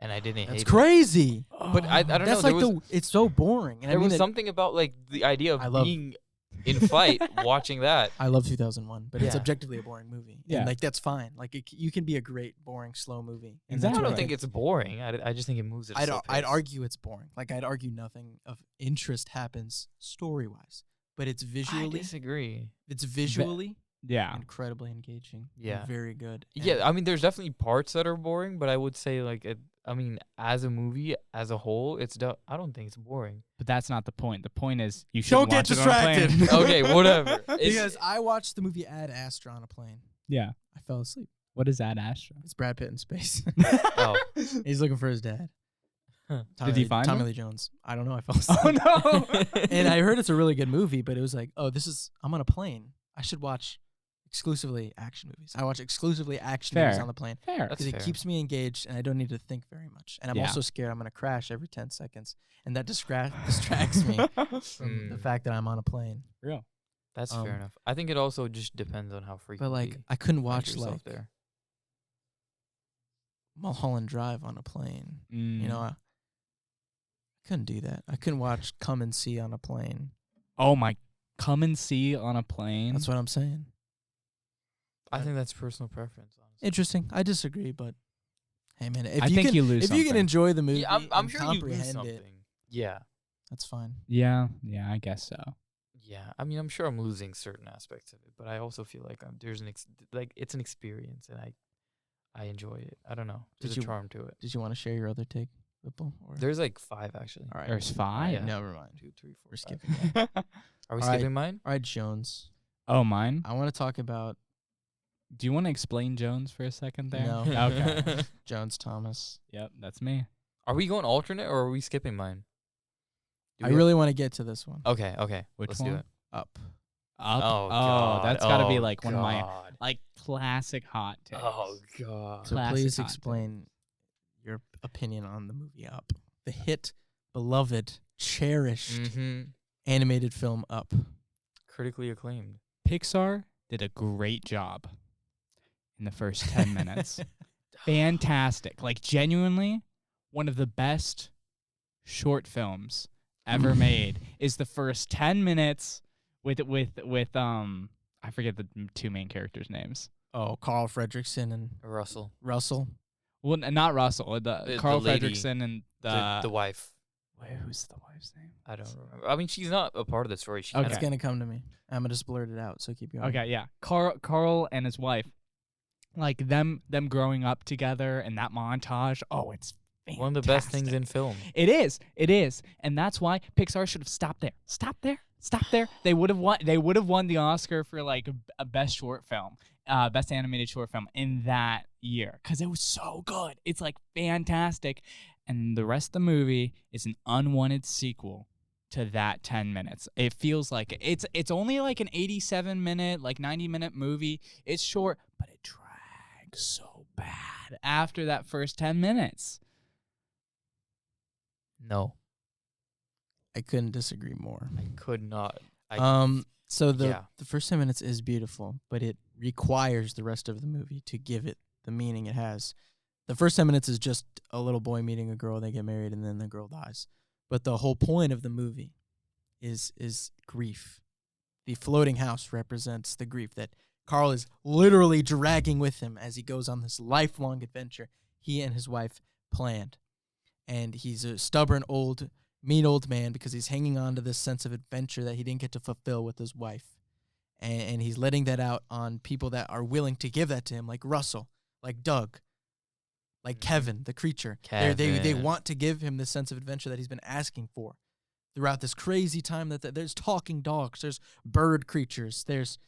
and I didn't That's hate crazy. it. But I don't know. That's There like was it's so boring. And there I mean was that- something about like the idea of I love- being in flight watching that. I love 2001, but it's Yeah. objectively a boring movie. Yeah. And like that's fine. Like you can be a great boring slow movie. And Exactly. that's I don't what think it's boring. I just think it moves at a slow I'd pace. argue it's boring. Like I'd argue nothing of interest happens story-wise, but it's I visually disagree. Yeah. incredibly engaging. and Yeah. very good. Yeah, And I mean, there's definitely parts that are boring, but I would say like, I mean, as a movie as a whole, I don't think it's boring. But that's not the point. The point is you should Don't get watch it on a plane. distracted. Okay, whatever. because I watched the movie Ad Astra on a plane. Yeah. I fell asleep. What is that, Astra? It's Brad Pitt in space. Oh. He's looking for his dad. Huh. Tommy Did he Lee- find Tommy him? Lee Jones? I don't know. I fell asleep. Oh no. And I heard it's a really good movie, but it was like, oh, I'm on a plane. I should watch exclusively action movies. I watch exclusively action movies Fair. on the plane Fair. That's because it fair. keeps me engaged and I don't need to think very much. And I'm Yeah. also scared I'm going to crash every 10 seconds. And that distracts me from the Mm. fact that I'm on a plane. Real. That's Um, fair enough. I think it also just depends on how frequently. But like, I couldn't you find watch yourself like there. Mulholland Drive on a plane. Mm. You know, I couldn't do that. I couldn't watch Come and See on a plane. Oh my! Come and See on a plane. That's what I'm saying. I think that's personal preference. Honestly. Interesting. I disagree, but hey, man, if I you think can, you lose if you can something. enjoy the movie, Yeah, I'm and sure you lose comprehend something. it, Yeah, that's fine. Yeah. Yeah. I guess so. yeah. I mean, I'm sure I'm losing certain aspects of it, but I also feel like there's like it's an experience, and I enjoy it. I don't know. Did There's you- a charm to it. Did you want to share your other take, Vipul? Or? There's like 5 actually. All right. There's 5. Yeah. Never mind. 2, 3, 4. We're 5. skipping that. Are we All right. skipping mine? All right, Jones. Oh, mine. I want to talk about Do you want to explain Jones for a second there? No. Okay. Jones Thomas. Yep. That's me. Are we going alternate or are we skipping mine? Do I we have- really want to get to this one. Okay. Okay. Which Let's one? do it. Up. Up. Oh, God. That's got to be Oh, like one of my God. like classic hot takes. Oh God. So Classic please hot explain your opinion on the movie Up, the hit, beloved, cherished Mm-hmm. animated film Up. Critically acclaimed. Pixar did a great job in the first 10 minutes. Fantastic. Like genuinely one of the best short films ever made is the first 10 minutes with I forget the 2 main characters' names. Oh, Carl Fredricksen and Russell. Russell. Well, not Russell, The Carl lady. Fredricksen and The wife. wait, who's the wife's name? I don't remember. I mean, she's not a part of the story. She Okay. It's kinda- gonna come to me. I'm gonna just blurt it out. So keep going. Okay, yeah. Carl and his wife, like them growing up together and that montage. Oh, it's fantastic. one of the best things in film. It is, and that's why Pixar should have stopped there. Stop there. They would have won. They would have won the Oscar for like a best short film, best animated short film in that year because it was so good. It's like fantastic, and the rest of the movie is an unwanted sequel to that 10 minutes. It feels like it's only like an 87-minute, like 90-minute movie. It's short, but it drags so bad after that first 10 minutes. No, I couldn't disagree more. I could not. So the yeah. the first 10 minutes is beautiful, but it requires the rest of the movie to give it the meaning it has. The first 10 minutes is just a little boy meeting a girl, they get married, and then the girl dies. But the whole point of the movie is grief. The floating house represents the grief that Carl is literally dragging with him as he goes on this lifelong adventure he and his wife planned. And he's a stubborn, mean old man because he's hanging on to this sense of adventure that he didn't get to fulfill with his wife. And he's letting that out on people that are willing to give that to him, like Russell, like Doug, like Kevin, the creature. They Kevin. want to give him this sense of adventure that he's been asking for throughout this crazy time that there's talking dogs, there's bird creatures, there's,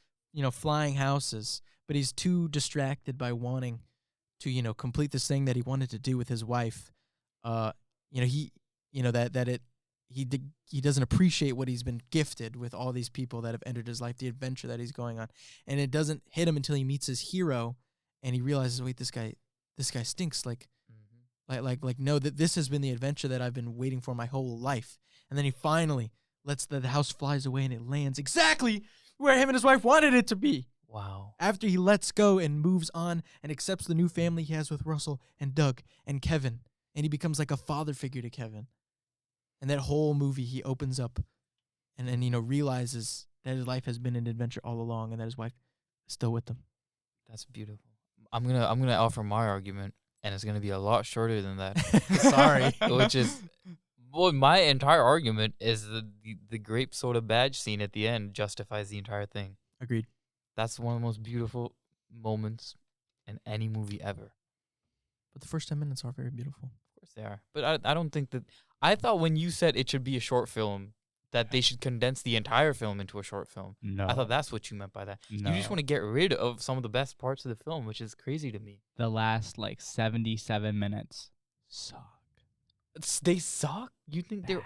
flying houses. But he's too distracted by wanting to, complete this thing that he wanted to do with his wife. He doesn't appreciate what he's been gifted with all these people that have entered his life, the adventure that he's going on. And it doesn't hit him until he meets his hero and he realizes, wait, this guy stinks. No, that this has been the adventure that I've been waiting for my whole life. And then he finally lets the house flies away and it lands exactly where him and his wife wanted it to be. Wow. After he lets go and moves on and accepts the new family he has with Russell and Doug and Kevin. And he becomes like a father figure to Kevin. And that whole movie, he opens up and then, realizes that his life has been an adventure all along, and that his wife is still with him. That's beautiful. I'm gonna offer my argument, and it's gonna be a lot shorter than that. Sorry. Which is, well, my entire argument is the grape soda badge scene at the end justifies the entire thing. Agreed. That's one of the most beautiful moments in any movie ever. But the first 10 minutes are very beautiful. Of course they are. But I don't think that... I thought when you said it should be a short film, that they should condense the entire film into a short film. No. I thought that's what you meant by that. No. You just want to get rid of some of the best parts of the film, which is crazy to me. The last, 77 minutes suck. They suck? You think they're...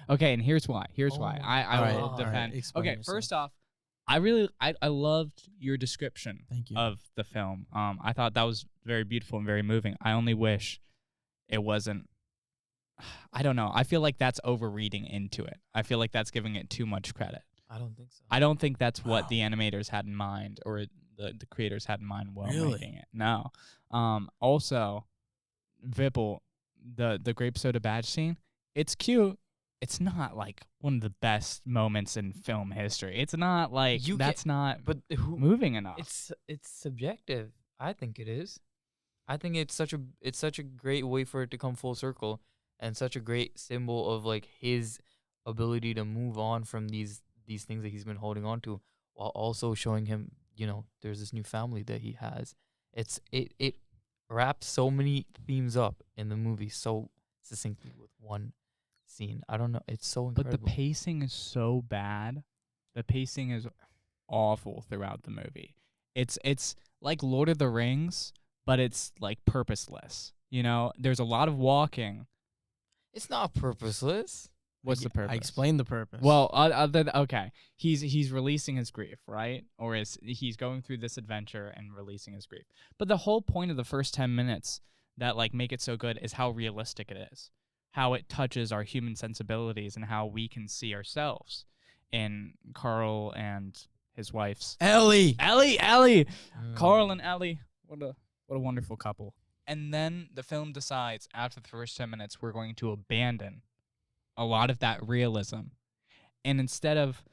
Okay, and here's why. I Alright, will alright, defend. explain Okay, yourself. first off, I loved your description Thank you. of the film. I thought that was very beautiful and very moving. I only wish it wasn't. I don't know. I feel like that's overreading into it. I feel like that's giving it too much credit. I don't think so. I don't think that's what the animators had in mind, or the creators had in mind while Really? making it. No. Also, Vipul, the grape soda badge scene, it's cute. It's not like one of the best moments in film history. It's not like that's not But moving enough. it's subjective. I think it is. I think it's such a great way for it to come full circle, and such a great symbol of like his ability to move on from these things that he's been holding on to, while also showing him, there's this new family that he has. It wraps so many themes up in the movie so succinctly with one scene. I don't know. It's so incredible. But the pacing is so bad. The pacing is awful throughout the movie. It's like Lord of the Rings, but it's like purposeless. There's a lot of walking. It's not purposeless. What's the purpose? I explained the purpose. Well, okay. He's releasing his grief, right? Or he's going through this adventure and releasing his grief. But the whole point of the first 10 minutes that make it so good is how realistic it is. How it touches our human sensibilities and how we can see ourselves in Carl and his wife's Ellie. Carl and Ellie. What a wonderful couple. And then the film decides after the first 10 minutes we're going to abandon a lot of that realism. And instead of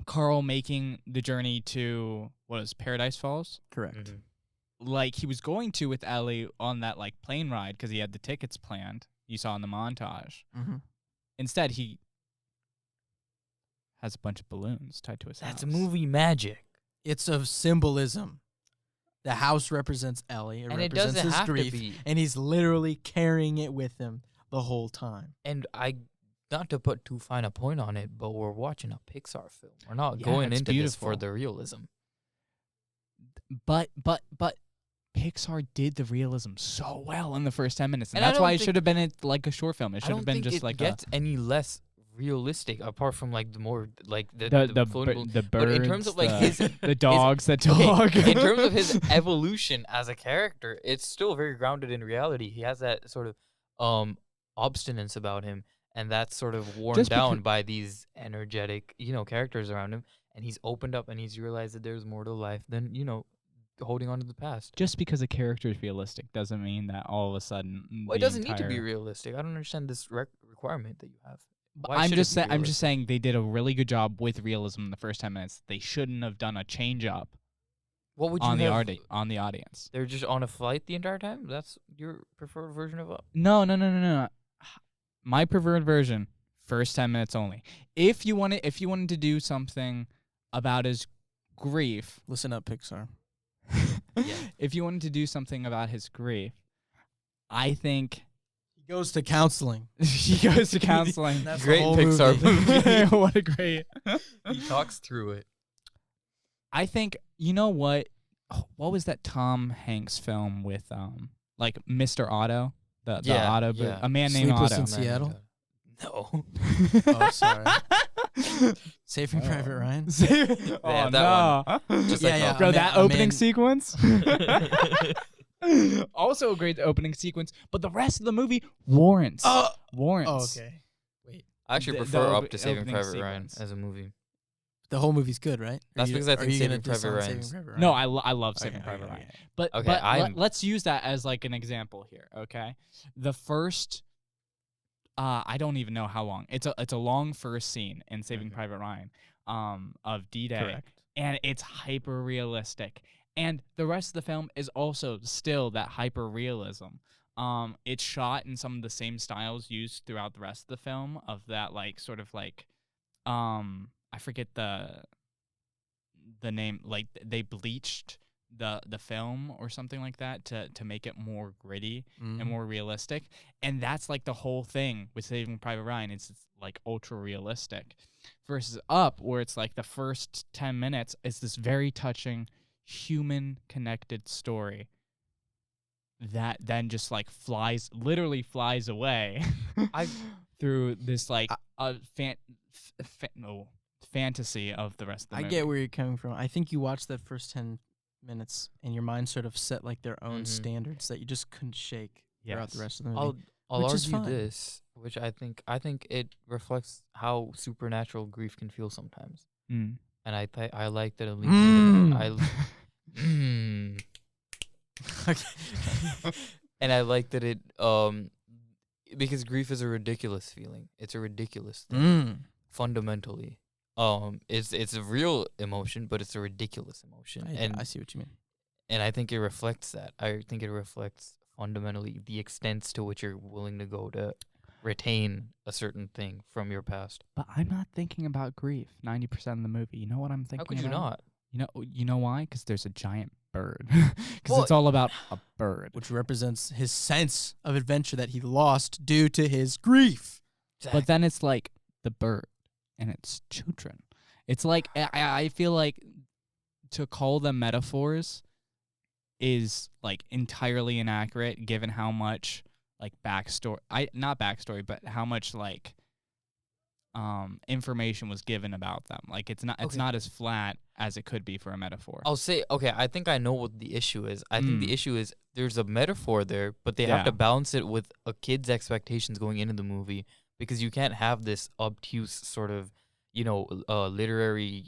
Carl making the journey to Paradise Falls? Correct. Mm-hmm. Like he was going to with Ellie on that plane ride because he had the tickets planned. You saw in the montage. Mm-hmm. Instead, he has a bunch of balloons tied to his house. That's movie magic. It's of symbolism. The house represents Ellie. It And it represents doesn't his have to grief, be. and he's literally carrying it with him the whole time. And not to put too fine a point on it, but we're watching a Pixar film. We're not Yeah, going it's into this for beautiful. the realism. But Pixar did the realism so well in the first 10 minutes, and And I that's why don't it think- should have been a short film. It I should don't have been think just it like gets any less realistic apart from the more the the floating birds. But in terms of the dogs that talk. Okay, in terms of his evolution as a character, it's still very grounded in reality. He has that sort of obstinance about him, and that's sort of worn Just down by these energetic, characters around him. And he's opened up and he's realized that there's more to life than, holding on to the past. Just because a character is realistic doesn't mean that all of a sudden. Well, it the doesn't need to be entire- realistic. I don't understand this requirement that you have. But Why I'm should it just be saying. I'm realistic? just saying they did a really good job with realism in the first 10 minutes. They shouldn't have done a change up What would you on the have? on the audience. They're just on a flight the entire time? That's your preferred version of a... No. My preferred version, first 10 minutes only. If you wanted to do something about his grief, Listen up, Pixar. if you wanted to do something about his grief, I think He goes to counseling. he goes to counseling. That's the Great whole Pixar movie. What a great. He talks through it. I think you know what? What was that Tom Hanks film with Mr. Otto? The Yeah, Otto, yeah. a man named Sleepless Otto. in Seattle? No. Oh, sorry. Saving Private Ryan. Oh Yeah, no! Just Yeah, like yeah. Bro, a that man- opening sequence. Also a great opening sequence, but the rest of the movie warrants. Oh, Warrants. okay. Wait. I actually The prefer op- Up to Saving opening Private Ryan sequence. as a movie. The whole movie's good, right? That's because I think you gonna Saving diss Private on Ryan's- Ryan? No, I love Saving Okay, Private okay, Ryan. okay. But Okay, but let's use that as an example here, okay? The first I don't even know how long. It's a long first scene in Saving Mhm. Private Ryan. of D-Day, Correct. and it's hyper realistic. And the rest of the film is also still that hyper realism. It's shot in some of the same styles used throughout the rest of the film, of that like sort of like I forget the name, like they bleached the film or something like that to make it more gritty and more realistic. And that's like the whole thing with Saving Private Ryan. It's like ultra realistic. Versus Up, where it's like the first 10 minutes is this very touching human connected story that then just like literally flies away through this like fantasy of the rest of the movie. I get where you're coming from. I think you watched that first 10 minutes and your mind sort of set like their own standards that you just couldn't shake throughout the rest of the movie. I'll which is argue fine. this, which I think it reflects how supernatural grief can feel sometimes. Mm. And I like that it leans into and I like that it because grief is a ridiculous feeling. It's a ridiculous thing fundamentally. It's a real emotion, but it's a ridiculous emotion. I see what you mean. And I think it reflects that. I think it reflects fundamentally the extents to which you're willing to go to retain a certain thing from your past. But I'm not thinking about grief 90% of the movie. You know what I'm thinking How could you about? not? You know why? Because there's a giant bird. Because it's all about a bird. Which represents his sense of adventure that he lost due to his grief. But then it's like the bird and its children. It's like, I feel like to call them metaphors is like entirely inaccurate given how much like not backstory, but how much like information was given about them. Like it's not as flat as it could be for a metaphor. I'll say, okay, I think I know what the issue is. I think the issue is there's a metaphor there, but they have to balance it with a kid's expectations going into the movie, because you can't have this obtuse sort of, literary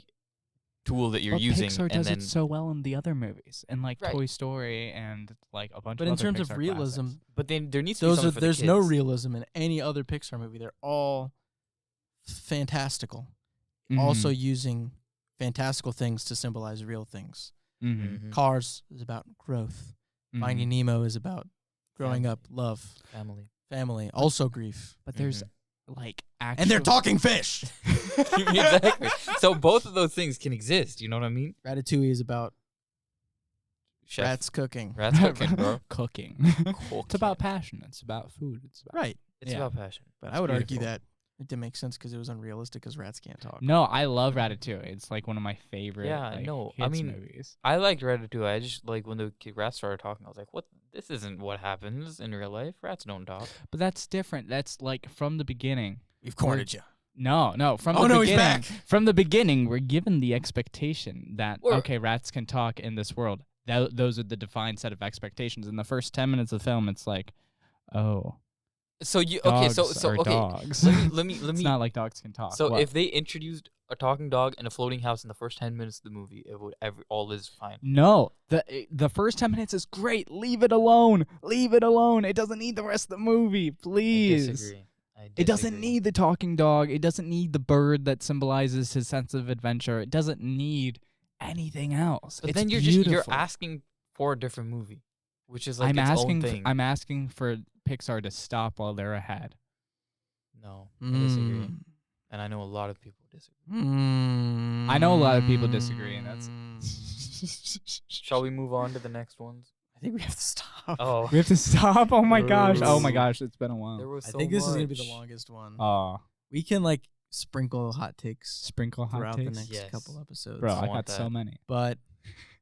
tool that you're using. Pixar and does then it so well in the other movies, and like Right. Toy Story and like a bunch But of in other terms of Pixar realism, classics. But then there needs to be something for the there's no kids. realism in any other Pixar movie. They're all fantastical. Also using fantastical things to symbolize real things. Mhm. Cars is about growth. Finding Nemo is about growing up, love, family, also grief. But there's like actual, And they're talking fish. Exactly. So both of those things can exist. You know what I mean? Ratatouille is about Chef. rats cooking. Rats cooking, bro. cooking. It's about passion. It's about food. It's about Right. It's about passion. But I would argue beautiful. that it didn't make sense because it was unrealistic because rats can't talk. No, I love Ratatouille. It's like one of my favorite. Yeah, like, no, I kids mean, movies. I liked Ratatouille. I just like when the rats started talking. I was like, "What? This isn't what happens in real life. Rats don't talk." But that's different. That's like from the beginning. We've cornered you. No, from Oh, the no, he's beginning. back. From the beginning, we're given the expectation that Or- okay, rats can talk in this world. Those are the defined set of expectations. In the first 10 minutes of the film, it's like, oh, So you dogs So are okay. dogs. Let me. It's not like dogs can talk. So What? if they introduced a talking dog and a floating house in the first 10 minutes of the movie, it would all is fine. No, the first 10 minutes is great. Leave it alone. Leave it alone. It doesn't need the rest of the movie, please. I disagree. It doesn't need the talking dog. It doesn't need the bird that symbolizes his sense of adventure. It doesn't need anything else. But It's then you're beautiful. asking for a different movie, which is like I'm its asking. own thing. I'm asking for Pixar to stop while they're ahead. No, I disagree, Mm. and I know a lot of people disagree. I know a lot of people disagree, and that's. Shall we move on to the next ones? I think we have to stop. Oh, We have to stop. Oh my gosh. Oh my Ooh. gosh. It's been a there while. was I so think this is gonna be the much. longest one. Oh, We can like sprinkle hot takes sprinkle hot throughout the takes. next Yes. couple episodes. Bro, I I want got so that. many. But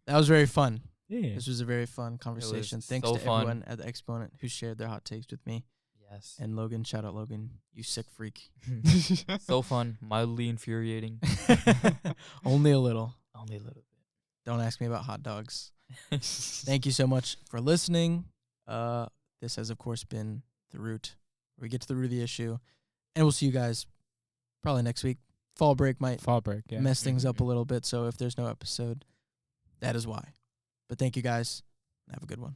that was very fun. Yeah. This was a very fun conversation. Thanks so to fun. everyone at the Exponent who shared their hot takes with me. Yes, And Logan, shout out Logan, you sick freak. so fun, mildly infuriating. Only a little. Only a little Don't ask me about hot dogs. bit. Thank you so much for listening. This has, of course, been The Root, where we get to the root of the issue. And we'll see you guys probably next week. Fall break might Fall break. Yeah. mess things up a little bit, so if there's no episode, that is why. But thank you guys. Have a good one.